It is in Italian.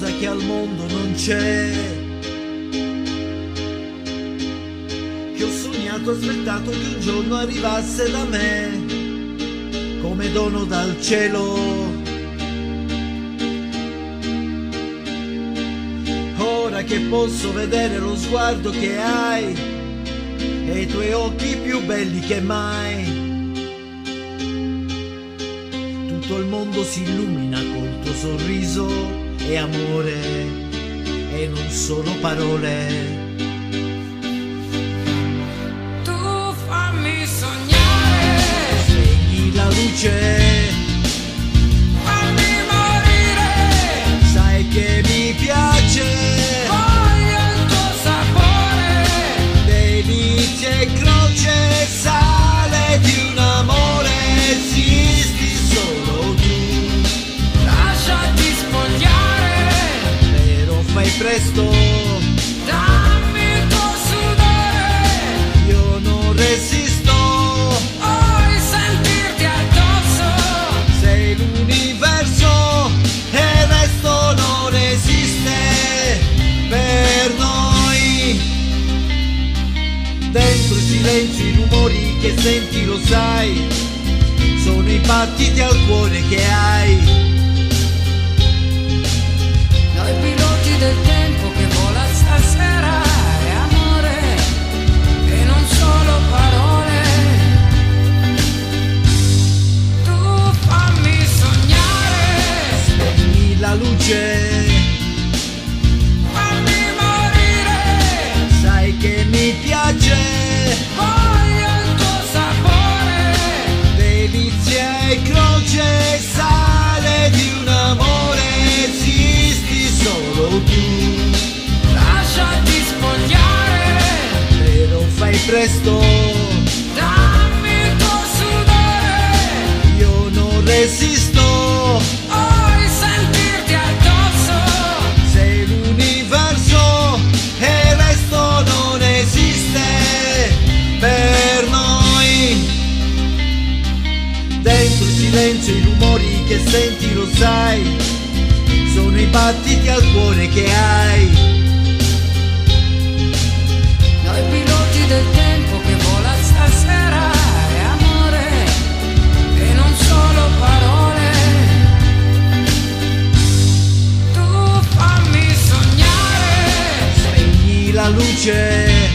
cosa che al mondo non c'è, che ho sognato, aspettato che un giorno arrivasse da me come dono dal cielo. Ora che posso vedere lo sguardo che hai e i tuoi occhi più belli che mai, tutto il mondo si illumina col tuo sorriso e amore, e non sono parole. Tu fammi sognare, Spegni la luce, fammi morire, sai che mi piace, voglio il tuo sapore, delizie e croce, sale di un amore, esisti solo tu, lasciati spogliare, però fai presto, dammi il tuo sudore, io non resisto, vuoi sentirti addosso, sei l'universo e il resto non esiste per noi. Dentro il silenzio, i rumori che senti lo sai, sono i battiti al cuore che hai. noi piloti del tempo che vola stasera, è amore e non solo parole. Tu fammi sognare, Spegni la luce, fammi morire, sai che mi piace, voglio il tuo sapore, delizia e croce, sale di un amore, esisti solo tu, lasciati spogliare, però fai presto, dammi il tuo sudore, io non resisto, vuoi sentirti addosso, sei l'universo e il resto non esiste per noi. Dentro il silenzio, i rumori che senti lo sai, sono i battiti al cuore che hai. noi piloti del tempo che vola stasera, è amore e non solo parole. Tu fammi sognare, Spegni la luce,